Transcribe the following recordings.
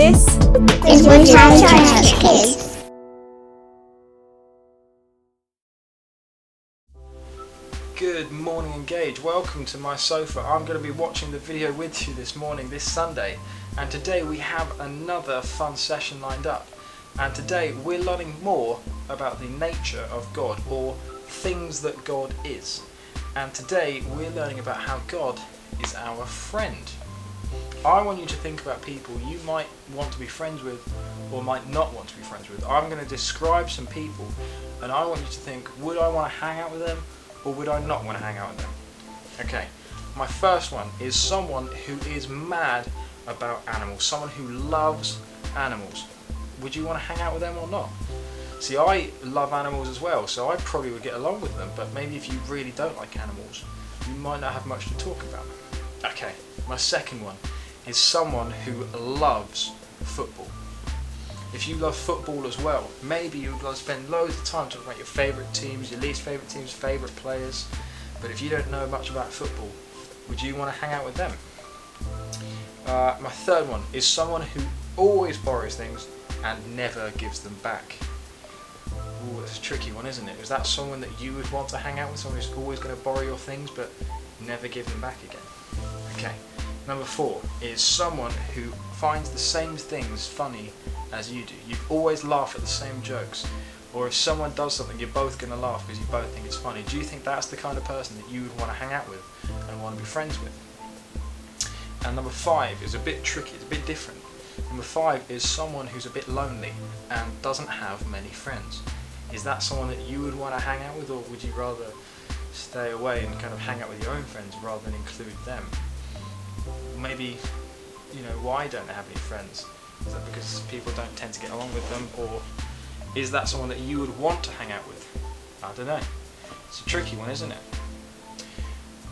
This is Woodside Church Kids. Good morning, Engage. Welcome to my sofa. I'm going to be watching the video with you this morning, this Sunday, and today we have another fun session lined up. And today we're learning more about the nature of God, or things that God is. And today we're learning about how God is our friend. I want you to think about people you might want to be friends with or might not want to be friends with. I'm going to describe some people and I want you to think, would I want to hang out with them or would I not want to hang out with them? Okay, my first one is someone who is mad about animals, someone who loves animals. Would you want to hang out with them or not? See, I love animals as well, so I probably would get along with them, but maybe if you really don't like animals, you might not have much to talk about. Okay, my second one is someone who loves football. If you love football as well, maybe you'd like to spend loads of time talking about your favourite teams, your least favourite teams, favourite players, but if you don't know much about football, would you want to hang out with them? My third one is someone who always borrows things and never gives them back. Ooh, that's a tricky one, isn't it? Is that someone that you would want to hang out with, someone who's always going to borrow your things but never give them back again? Okay. Number 4 is someone who finds the same things funny as you do. You always laugh at the same jokes. Or if someone does something, you're both going to laugh because you both think it's funny. Do you think that's the kind of person that you would want to hang out with and want to be friends with? And number 5 is a bit tricky, it's a bit different. Number 5 is someone who's a bit lonely and doesn't have many friends. Is that someone that you would want to hang out with, or would you rather stay away and kind of hang out with your own friends rather than include them? Maybe, why don't they have any friends? Is that because people don't tend to get along with them, or is that someone that you would want to hang out with? I don't know. It's a tricky one, isn't it?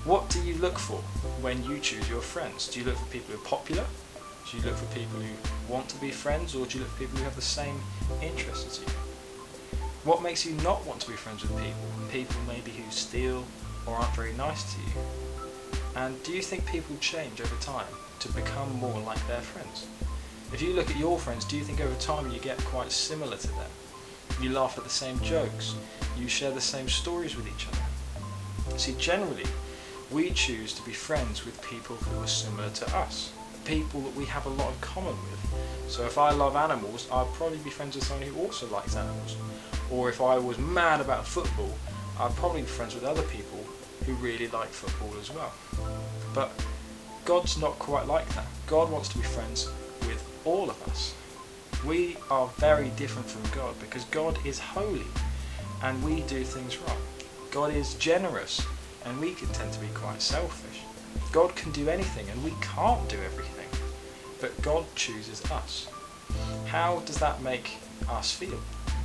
What do you look for when you choose your friends? Do you look for people who are popular? Do you look for people who want to be friends, or do you look for people who have the same interests as you? What makes you not want to be friends with people? People maybe who steal or aren't very nice to you? And do you think people change over time to become more like their friends? If you look at your friends, do you think over time you get quite similar to them? You laugh at the same jokes, you share the same stories with each other. See, generally, we choose to be friends with people who are similar to us, people that we have a lot in common with. So if I love animals, I'd probably be friends with someone who also likes animals. Or if I was mad about football, I'd probably be friends with other people who really like football as well. But God's not quite like that. God wants to be friends with all of us. We are very different from God because God is holy and we do things wrong. God is generous and we can tend to be quite selfish. God can do anything and we can't do everything. But God chooses us. How does that make us feel?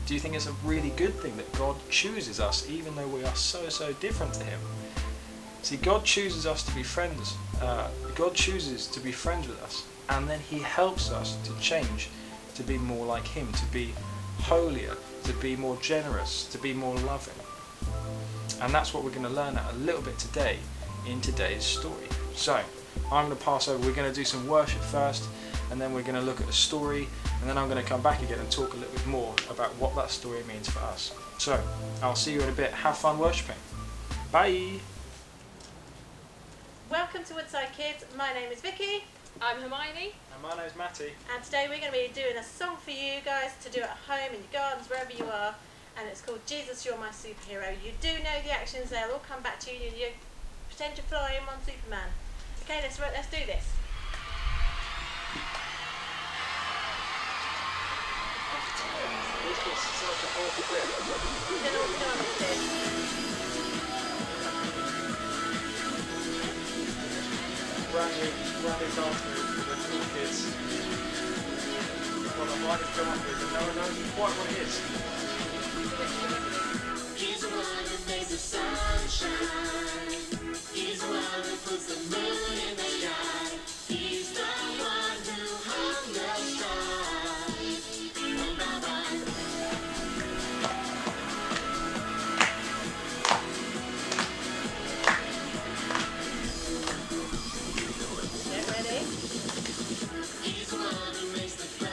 Do you think it's a really good thing that God chooses us even though we are so different to Him? See, God chooses us to be friends. God chooses to be friends with us, and then He helps us to change, to be more like Him, to be holier, to be more generous, to be more loving. And that's what we're going to learn a little bit today in today's story. So, I'm going to pass over. We're going to do some worship first, and then we're going to look at a story, and then I'm going to come back again and talk a little bit more about what that story means for us. So, I'll see you in a bit. Have fun worshipping. Bye! Welcome to Woodside Kids. My name is Vicky. I'm Hermione. And my name's Matty. And today we're going to be doing a song for you guys to do at home, in your gardens, wherever you are. And it's called Jesus, You're My Superhero. You do know the actions, they'll all come back to you. You pretend you're flying on Superman. Okay, let's do this. You don't know what to do on this bit. Brand new dance move for the cool kids. Well, the hardest come up with, and no one knows quite what it is. He's the one who makes the sun shine. He's the one who puts the moon in the sky. He's the one who hung the stars. One by one. Get ready. He's the one who makes the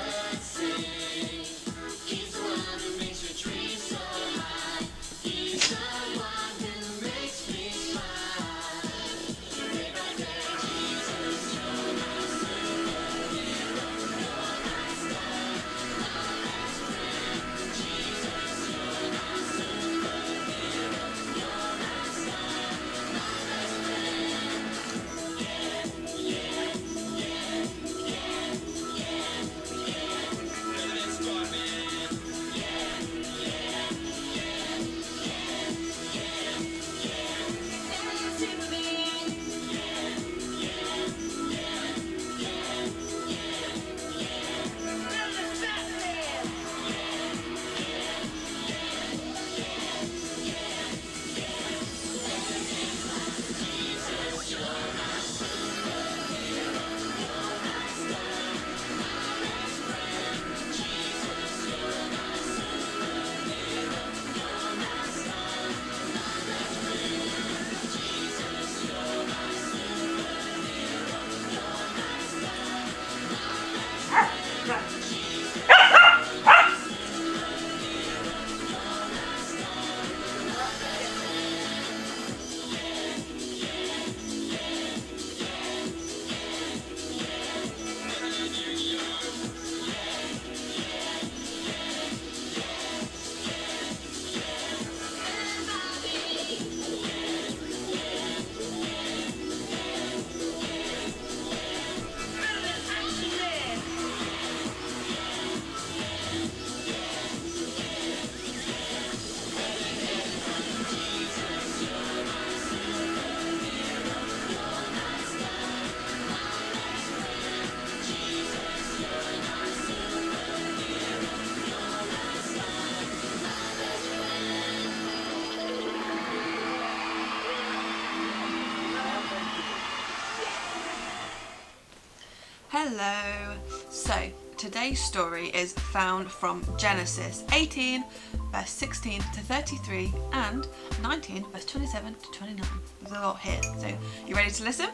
Hello! So, today's story is found from Genesis 18, verse 16 to 33 and 19, verse 27 to 29. There's a lot here, so you ready to listen?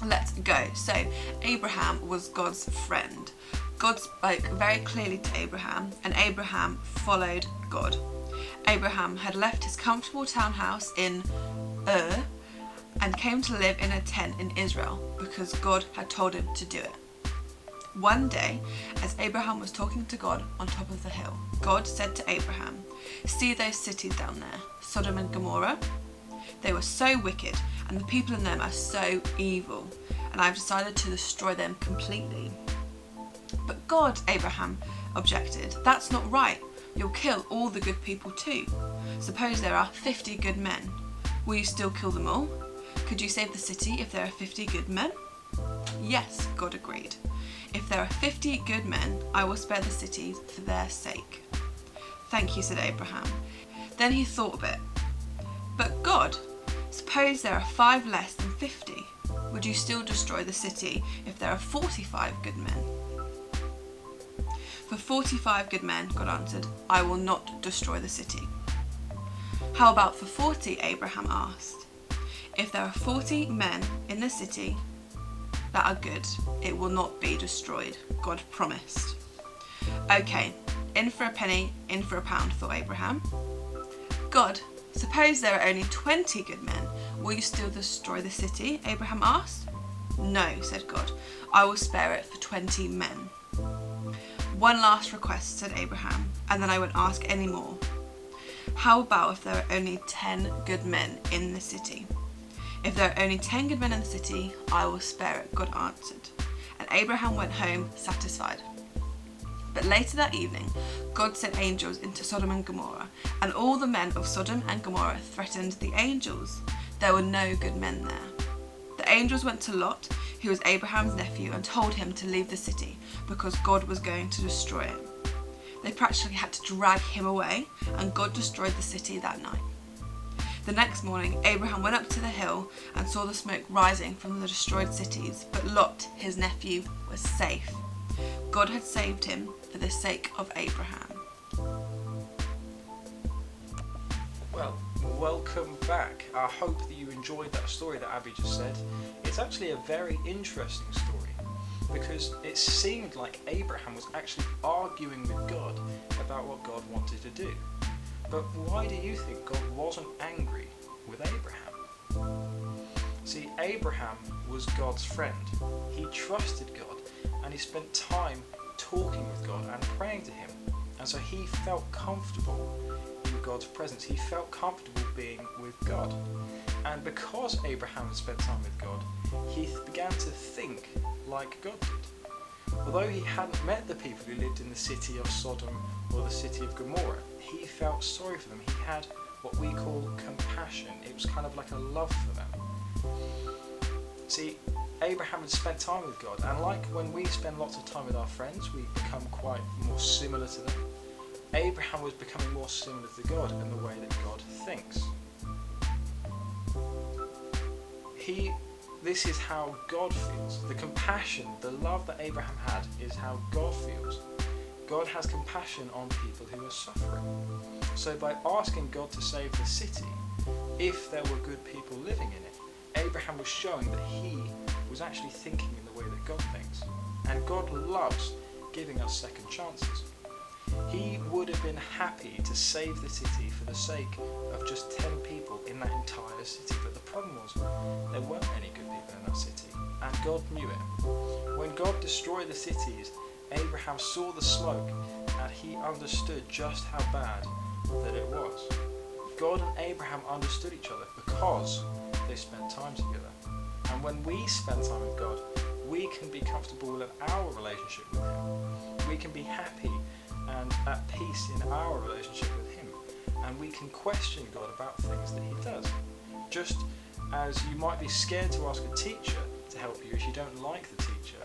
Let's go. So, Abraham was God's friend. God spoke very clearly to Abraham, and Abraham followed God. Abraham had left his comfortable townhouse in Ur and came to live in a tent in Israel because God had told him to do it. One day, as Abraham was talking to God on top of the hill, God said to Abraham, "See those cities down there, Sodom and Gomorrah? They were so wicked, and the people in them are so evil, and I've decided to destroy them completely." "But God," Abraham objected, "that's not right. You'll kill all the good people too. Suppose there are 50 good men. Will you still kill them all? Could you save the city if there are 50 good men?" "Yes," God agreed. "If there are 50 good men, I will spare the cities for their sake." "Thank you," said Abraham. Then he thought a bit. "But God, suppose there are 5 less than 50. Would you still destroy the city if there are 45 good men?" "For 45 good men," God answered, "I will not destroy the city." "How about for 40, Abraham asked. "If there are 40 men in the city that are good, it will not be destroyed," God promised. "Okay, in for a penny, in for a pound," thought Abraham. "God, suppose there are only 20 good men. Will you still destroy the city?" Abraham asked. "No," said God, "I will spare it for 20 men." "One last request," said Abraham, "and then I won't ask any more. How about if there are only 10 good men in the city?" "If there are only 10 good men in the city, I will spare it," God answered. And Abraham went home satisfied. But later that evening, God sent angels into Sodom and Gomorrah, and all the men of Sodom and Gomorrah threatened the angels. There were no good men there. The angels went to Lot, who was Abraham's nephew, and told him to leave the city because God was going to destroy it. They practically had to drag him away, and God destroyed the city that night. The next morning, Abraham went up to the hill and saw the smoke rising from the destroyed cities, but Lot, his nephew, was safe. God had saved him for the sake of Abraham. Well, welcome back. I hope that you enjoyed that story that Abby just said. It's actually a very interesting story because it seemed like Abraham was actually arguing with God about what God wanted to do. But why do you think God wasn't angry with Abraham? See, Abraham was God's friend. He trusted God and he spent time talking with God and praying to him. And so he felt comfortable in God's presence. He felt comfortable being with God. And because Abraham had spent time with God, he began to think like God did. Although he hadn't met the people who lived in the city of Sodom or the city of Gomorrah, he felt sorry for them. He had what we call compassion. It was kind of like a love for them. See, Abraham had spent time with God, and like when we spend lots of time with our friends, we become quite more similar to them. Abraham was becoming more similar to God in the way that God thinks. This is how God feels. The compassion, the love that Abraham had is how God feels. God has compassion on people who are suffering. So by asking God to save the city, if there were good people living in it, Abraham was showing that he was actually thinking in the way that God thinks. And God loves giving us second chances. He would have been happy to save the city for the sake of just 10 people in that entire city. But the problem was there weren't any good people in that city. And God knew it. When God destroyed the cities, Abraham saw the smoke and he understood just how bad that it was. God and Abraham understood each other because they spent time together. And when we spend time with God, we can be comfortable in our relationship with him. We can be happy and at peace in our relationship with him. And we can question God about things that he does. Just as you might be scared to ask a teacher to help you if you don't like the teacher,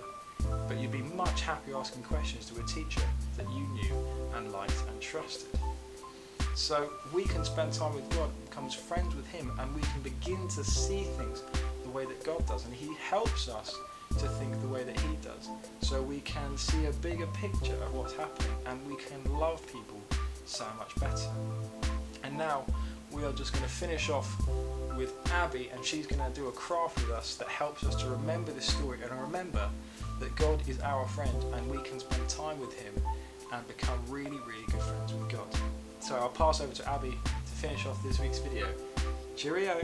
but you'd be much happier asking questions to a teacher that you knew and liked and trusted. So we can spend time with God, become friends with him, and we can begin to see things the way that God does. And he helps us to think the way that he does, so we can see a bigger picture of what's happening and we can love people so much better. And now we are just going to finish off with Abby, and she's going to do a craft with us that helps us to remember this story and remember that God is our friend and we can spend time with him and become really, really good friends with God. So I'll pass over to Abby to finish off this week's video. Cheerio!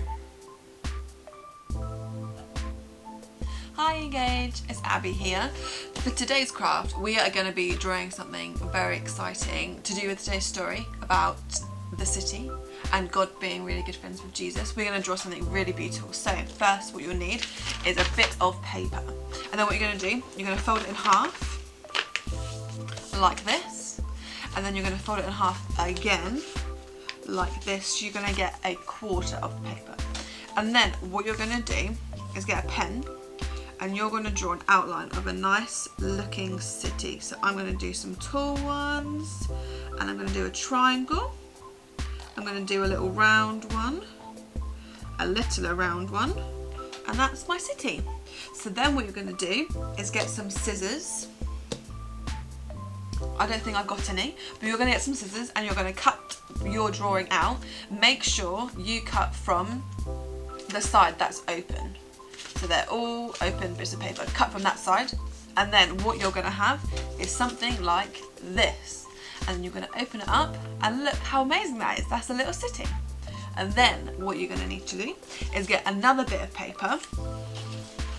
Hi Engage, it's Abby here. For today's craft, we are going to be drawing something very exciting to do with today's story about the city and God being really good friends with Jesus. We're going to draw something really beautiful. So first what you'll need is a bit of paper, and then what you're going to do, you're going to fold it in half like this, and then you're going to fold it in half again like this. You're going to get a quarter of paper, and then what you're going to do is get a pen and you're going to draw an outline of a nice looking city. So I'm going to do some tall ones, and I'm going to do a triangle, I'm going to do a little round one, a little round one, and that's my city. So then what you're going to do is get some scissors. I don't think I've got any, but you're going to get some scissors and you're going to cut your drawing out. Make sure you cut from the side that's open. So they're all open bits of paper. Cut from that side, and then what you're going to have is something like this. And you're going to open it up, and look how amazing that is. That's a little city. And then what you're going to need to do is get another bit of paper,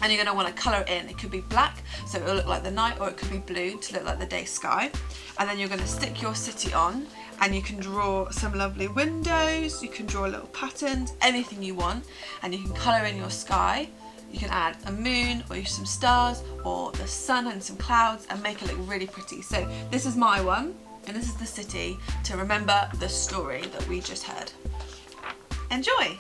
and you're going to want to colour it in. It could be black, so it'll look like the night, or it could be blue to look like the day sky. And then you're going to stick your city on, and you can draw some lovely windows, you can draw little patterns, anything you want, and you can colour in your sky. You can add a moon or some stars or the sun and some clouds and make it look really pretty. So this is my one, and this is the city to remember the story that we just heard. Enjoy!